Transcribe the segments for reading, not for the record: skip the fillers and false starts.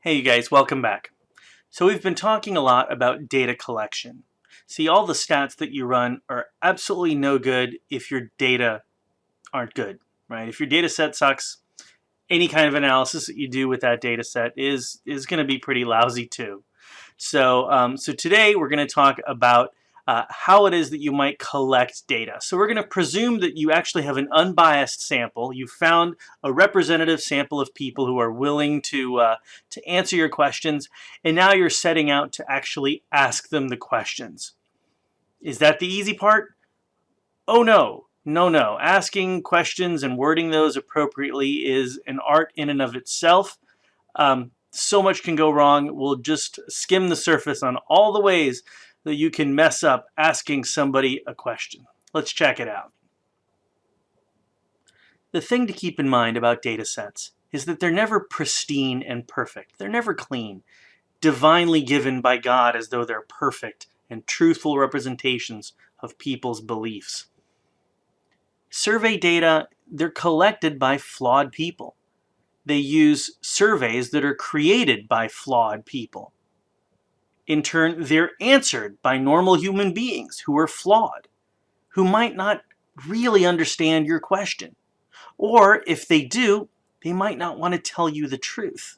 Hey you guys, welcome back. So we've been talking a lot about data collection. See, all the stats that you run are absolutely no good if your data aren't good, right? If your data set sucks, any kind of analysis that you do with that data set is going to be pretty lousy too. So today we're going to talk about how it is that you might collect data. So we're going to presume that you actually have an unbiased sample. You found a representative sample of people who are willing to answer your questions, and now you're setting out to actually ask them the questions. Is that the easy part? Oh no. No. Asking questions and wording those appropriately is an art in and of itself. So much can go wrong. We'll just skim the surface on all the ways that you can mess up asking somebody a question. Let's check it out. The thing to keep in mind about data sets is that they're never pristine and perfect. They're never clean, divinely given by God as though they're perfect and truthful representations of people's beliefs. Survey data, they're collected by flawed people. They use surveys that are created by flawed people. In turn, they're answered by normal human beings who are flawed, who might not really understand your question. Or if they do, they might not want to tell you the truth.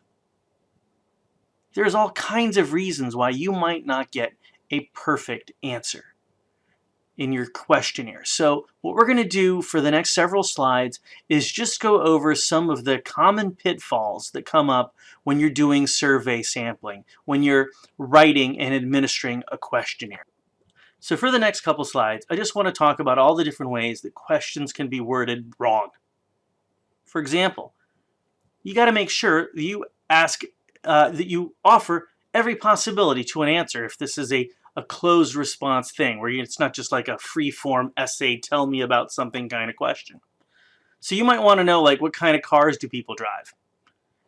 There's all kinds of reasons why you might not get a perfect answer in your questionnaire. So what we're going to do for the next several slides is just go over some of the common pitfalls that come up when you're doing survey sampling, when you're writing and administering a questionnaire. So for the next couple slides, I just want to talk about all the different ways that questions can be worded wrong. For example, you got to make sure that you that you offer every possibility to an answer if this is a closed response thing where it's not just like a free form essay, tell me about something kind of question. So you might want to know, like, what kind of cars do people drive?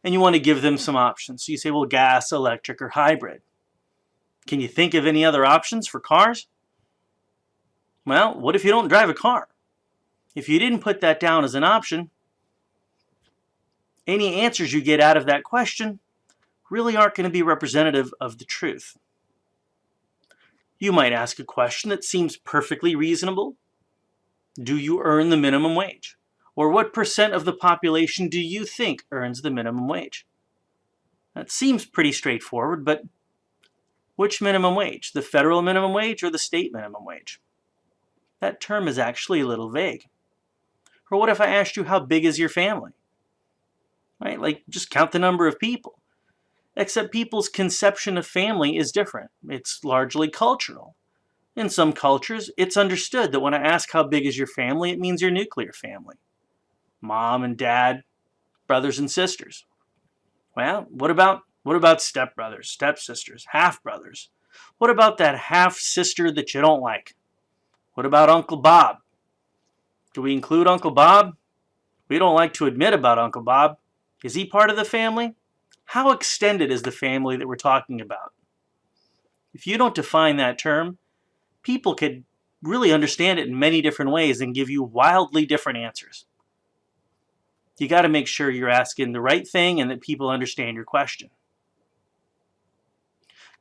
And you want to give them some options. So you say, well, gas, electric, or hybrid. Can you think of any other options for cars? Well, what if you don't drive a car? If you didn't put that down as an option, any answers you get out of that question really aren't going to be representative of the truth. You might ask a question that seems perfectly reasonable. Do you earn the minimum wage? Or what percent of the population do you think earns the minimum wage? That seems pretty straightforward, but which minimum wage? The federal minimum wage or the state minimum wage? That term is actually a little vague. Or what if I asked you, how big is your family? Right? Like, just count the number of people. Except people's conception of family is different. It's largely cultural. In some cultures, it's understood that when I ask how big is your family, it means your nuclear family. Mom and dad, brothers and sisters. Well, what about stepbrothers, stepsisters, half-brothers? What about that half-sister that you don't like? What about Uncle Bob? Do we include Uncle Bob? We don't like to admit about Uncle Bob. Is he part of the family? How extended is the family that we're talking about? If you don't define that term, people could really understand it in many different ways and give you wildly different answers. You got to make sure you're asking the right thing and that people understand your question.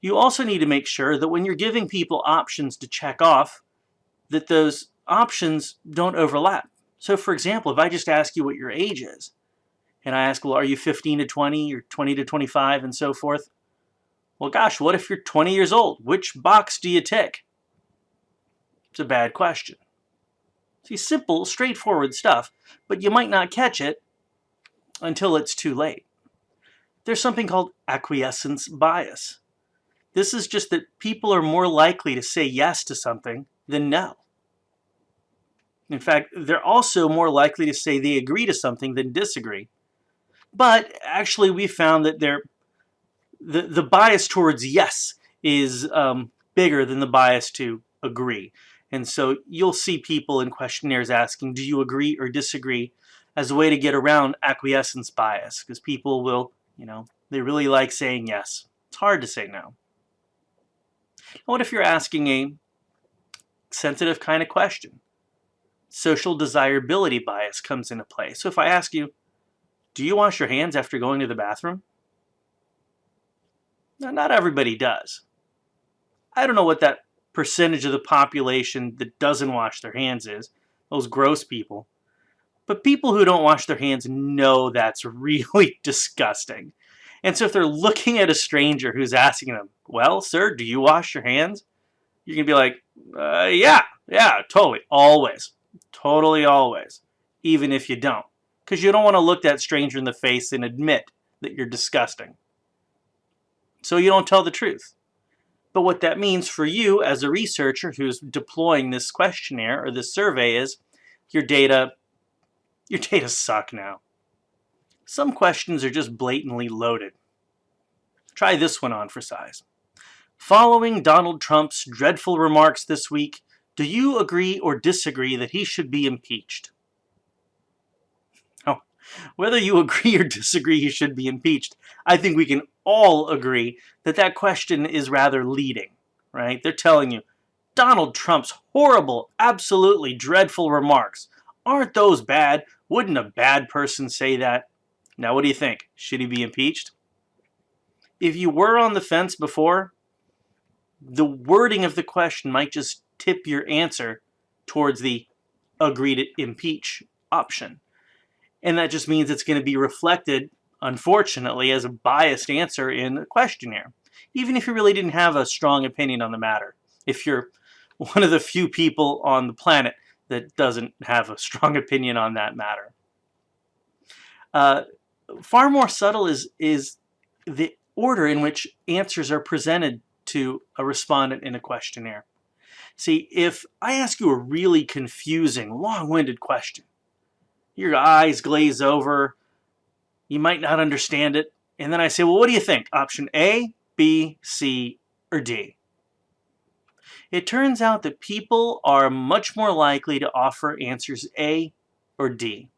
You also need to make sure that when you're giving people options to check off, that those options don't overlap. So for example, if I just ask you what your age is, and I ask, well, are you 15 to 20 or 20 to 25 and so forth? Well, gosh, what if you're 20 years old? Which box do you tick? It's a bad question. See, simple, straightforward stuff, but you might not catch it until it's too late. There's something called acquiescence bias. This is just that people are more likely to say yes to something than no. In fact, they're also more likely to say they agree to something than disagree. But actually, we found that the bias towards yes is bigger than the bias to agree. And so you'll see people in questionnaires asking, do you agree or disagree, as a way to get around acquiescence bias, because people will, they really like saying yes. It's hard to say no. What if you're asking a sensitive kind of question? Social desirability bias comes into play. So if I ask you, do you wash your hands after going to the bathroom? Now, not everybody does. I don't know what that percentage of the population that doesn't wash their hands is, those gross people. But people who don't wash their hands know that's really disgusting. And so if they're looking at a stranger who's asking them, well, sir, do you wash your hands? You can be like, yeah, totally, always. Totally always. Even if you don't. Because you don't want to look that stranger in the face and admit that you're disgusting. So you don't tell the truth. But what that means for you as a researcher who's deploying this questionnaire or this survey is your data suck now. Some questions are just blatantly loaded. Try this one on for size. Following Donald Trump's dreadful remarks this week, do you agree or disagree that he should be impeached? Now, whether you agree or disagree he should be impeached, I think we can all agree that that question is rather leading, right? They're telling you, Donald Trump's horrible, absolutely dreadful remarks. Aren't those bad? Wouldn't a bad person say that? Now, what do you think? Should he be impeached? If you were on the fence before, the wording of the question might just tip your answer towards the agree to impeach option. And that just means it's going to be reflected, unfortunately, as a biased answer in the questionnaire, even if you really didn't have a strong opinion on the matter. If you're one of the few people on the planet that doesn't have a strong opinion on that matter. Far more subtle is the order in which answers are presented to a respondent in a questionnaire. See, if I ask you a really confusing, long-winded question, your eyes glaze over, you might not understand it, and then I say, well, what do you think? Option A, B, C, or D? It turns out that people are much more likely to offer answers A or D.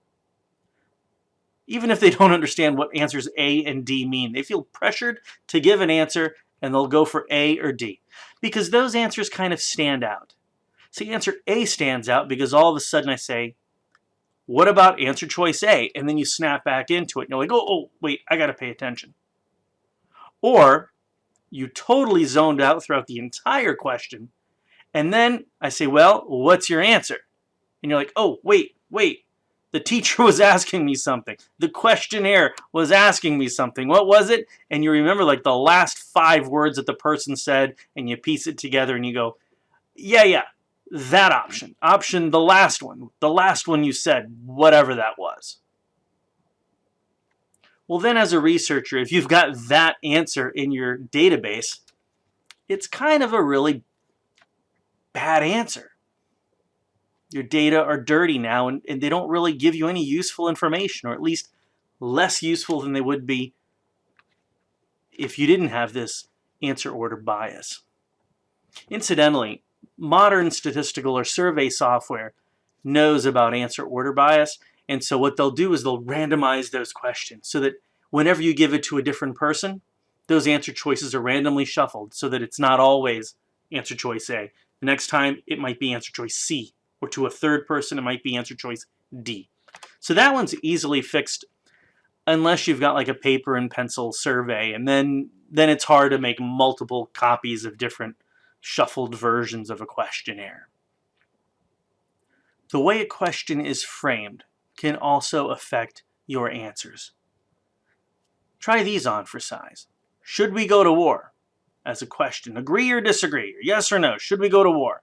Even if they don't understand what answers A and D mean, they feel pressured to give an answer and they'll go for A or D because those answers kind of stand out. See, answer A stands out because all of a sudden I say, what about answer choice A? And then you snap back into it and you're like, oh wait, I got to pay attention. Or you totally zoned out throughout the entire question. And then I say, well, what's your answer? And you're like, oh, wait. The teacher was asking me something. The questionnaire was asking me something. What was it? And you remember like the last 5 words that the person said, and you piece it together and you go, yeah, that option. Option, the last one you said, whatever that was. Well, then as a researcher, if you've got that answer in your database, it's kind of a really bad answer. Your data are dirty now, and they don't really give you any useful information, or at least less useful than they would be if you didn't have this answer order bias. Incidentally, modern statistical or survey software knows about answer order bias, and so what they'll do is they'll randomize those questions so that whenever you give it to a different person, those answer choices are randomly shuffled so that it's not always answer choice A. The next time, it might be answer choice C. Or to a third person, it might be answer choice D. So that one's easily fixed unless you've got like a paper and pencil survey, and then it's hard to make multiple copies of different shuffled versions of a questionnaire. The way a question is framed can also affect your answers. Try these on for size. Should we go to war? As a question, agree or disagree, or yes or no, should we go to war?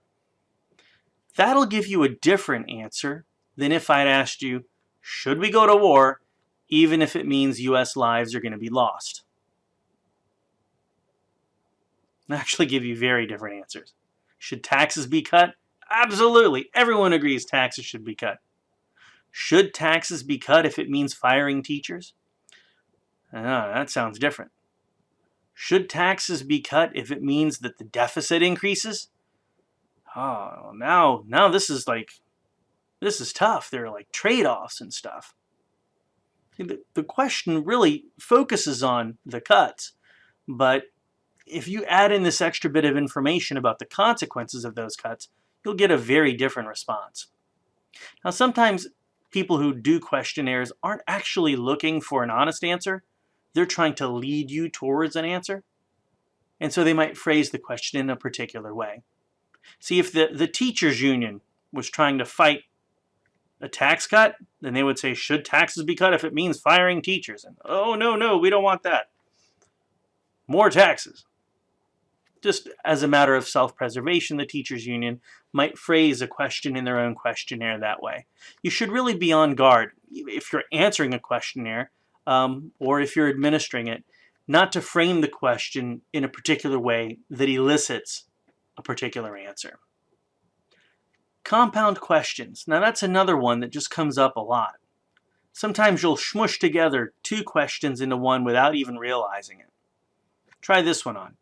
That'll give you a different answer than if I'd asked you, should we go to war, even if it means U.S. lives are going to be lost? It'll actually give you very different answers. Should taxes be cut? Absolutely. Everyone agrees taxes should be cut. Should taxes be cut if it means firing teachers? That sounds different. Should taxes be cut if it means that the deficit increases? Oh, now this is tough. There are like trade-offs and stuff. The question really focuses on the cuts, but if you add in this extra bit of information about the consequences of those cuts, you'll get a very different response. Now, sometimes people who do questionnaires aren't actually looking for an honest answer. They're trying to lead you towards an answer. And so they might phrase the question in a particular way. See, if the teachers union was trying to fight a tax cut, then they would say, should taxes be cut if it means firing teachers? And, oh, no, we don't want that. More taxes. Just as a matter of self-preservation, the teachers union might phrase a question in their own questionnaire that way. You should really be on guard if you're answering a questionnaire or if you're administering it, not to frame the question in a particular way that elicits a particular answer. Compound questions. Now that's another one that just comes up a lot. Sometimes you'll smush together two questions into one without even realizing it. Try this one on.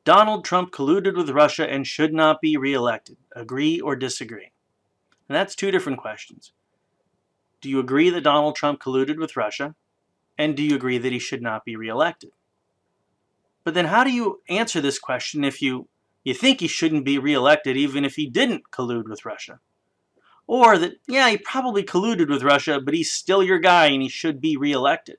Donald Trump colluded with Russia and should not be reelected. Agree or disagree? And that's two different questions. Do you agree that Donald Trump colluded with Russia? And do you agree that he should not be reelected? But then how do you answer this question if you think he shouldn't be reelected even if he didn't collude with Russia? Or that, yeah, he probably colluded with Russia, but he's still your guy and he should be reelected?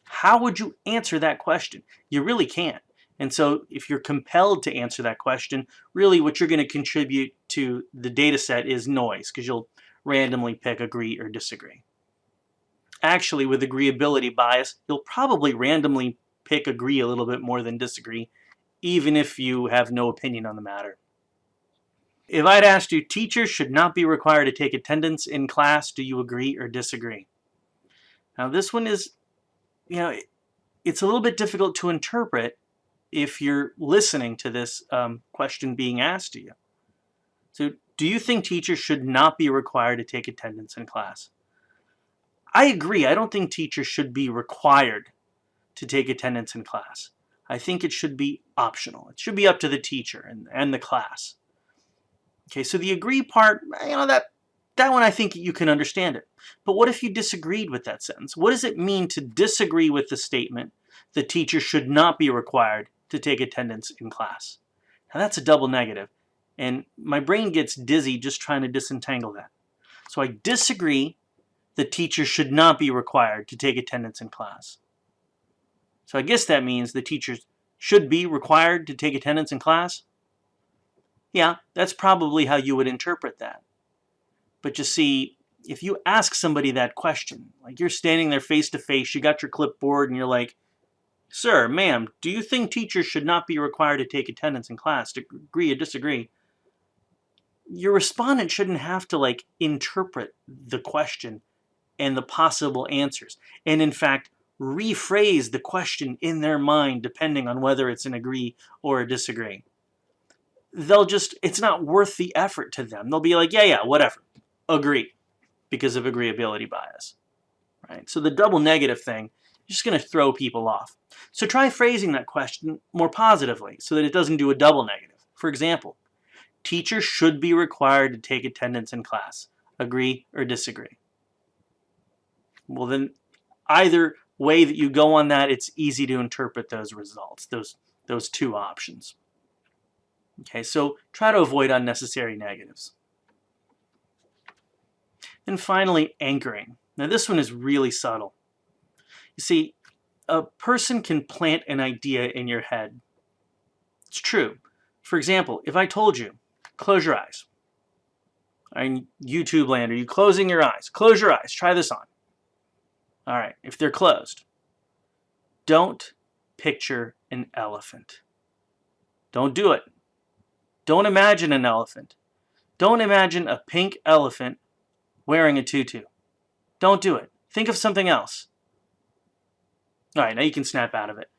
How would you answer that question? You really can't. And so if you're compelled to answer that question, really what you're going to contribute to the data set is noise, because you'll randomly pick agree or disagree. Actually, with agreeability bias, you'll probably randomly pick agree a little bit more than disagree, even if you have no opinion on the matter. If I'd asked you, teachers should not be required to take attendance in class, do you agree or disagree? Now this one is, it's a little bit difficult to interpret if you're listening to this question being asked to you. So, do you think teachers should not be required to take attendance in class? I agree. I don't think teachers should be required to take attendance in class. I think it should be optional. It should be up to the teacher and the class. Okay, so the agree part, that one I think you can understand it. But what if you disagreed with that sentence? What does it mean to disagree with the statement that teachers should not be required to take attendance in class? Now that's a double negative, and my brain gets dizzy just trying to disentangle that. So I disagree that teachers should not be required to take attendance in class. So I guess that means the teachers should be required to take attendance in class? Yeah, that's probably how you would interpret that. But you see, if you ask somebody that question, like you're standing there face to face, you got your clipboard and you're like, sir, ma'am, do you think teachers should not be required to take attendance in class? To agree or disagree? Your respondent shouldn't have to interpret the question and the possible answers, and in fact rephrase the question in their mind depending on whether it's an agree or a disagree. It's not worth the effort to them. They'll be like, yeah, whatever, agree, because of agreeability bias, right? So the double negative thing is just going to throw people off. So try phrasing that question more positively so that it doesn't do a double negative. For example, teachers should be required to take attendance in class. Agree or disagree? Well, then either way that you go on that, it's easy to interpret those results, those two options. Okay, so try to avoid unnecessary negatives. And finally, anchoring. Now this one is really subtle. You see, a person can plant an idea in your head. It's true. For example, if I told you, close your eyes. In YouTube land, are you closing your eyes? Close your eyes. Try this on. All right, if they're closed, don't picture an elephant. Don't do it. Don't imagine an elephant. Don't imagine a pink elephant wearing a tutu. Don't do it. Think of something else. All right, now you can snap out of it.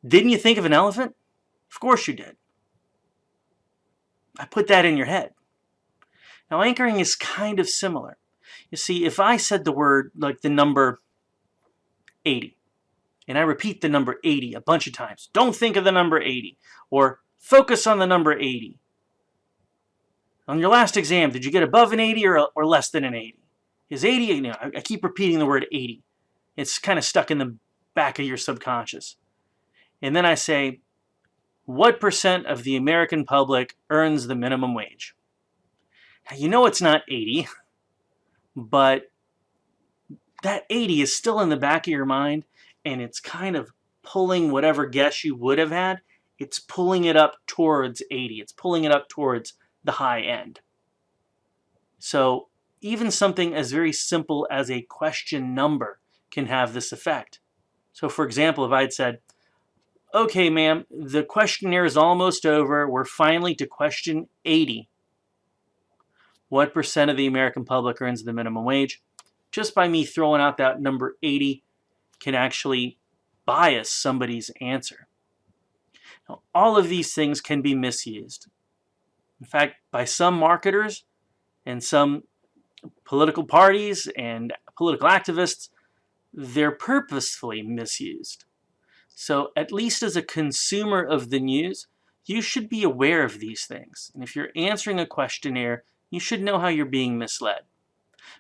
Didn't you think of an elephant? Of course you did. I put that in your head. Now anchoring is kind of similar. You see, if I said the word, like the number 80, and I repeat the number 80 a bunch of times, don't think of the number 80, or focus on the number 80. On your last exam, did you get above an 80 or less than an 80? Is 80, I keep repeating the word 80. It's kind of stuck in the back of your subconscious. And then I say, what percent of the American public earns the minimum wage? Now, you know it's not 80, but that 80 is still in the back of your mind, and it's kind of pulling whatever guess you would have had, it's pulling it up towards 80. It's pulling it up towards the high end. So even something as very simple as a question number can have this effect. So for example, if I had said, okay, ma'am, the questionnaire is almost over. We're finally to question 80. What percent of the American public earns the minimum wage? Just by me throwing out that number 80 can actually bias somebody's answer. Now, all of these things can be misused. In fact, by some marketers and some political parties and political activists, they're purposefully misused. So at least as a consumer of the news, you should be aware of these things. And if you're answering a questionnaire, you should know how you're being misled.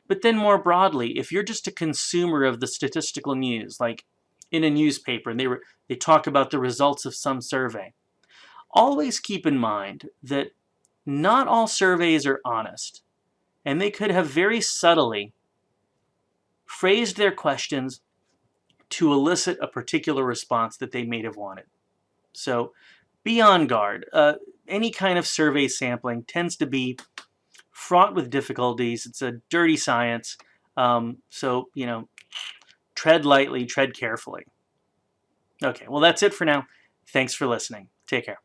But then more broadly, if you're just a consumer of the statistical news, like in a newspaper, and they talk about the results of some survey, always keep in mind that not all surveys are honest, and they could have very subtly phrased their questions to elicit a particular response that they may have wanted. So be on guard. Any kind of survey sampling tends to be fraught with difficulties. It's a dirty science. So, tread lightly, tread carefully. Okay, well, that's it for now. Thanks for listening. Take care.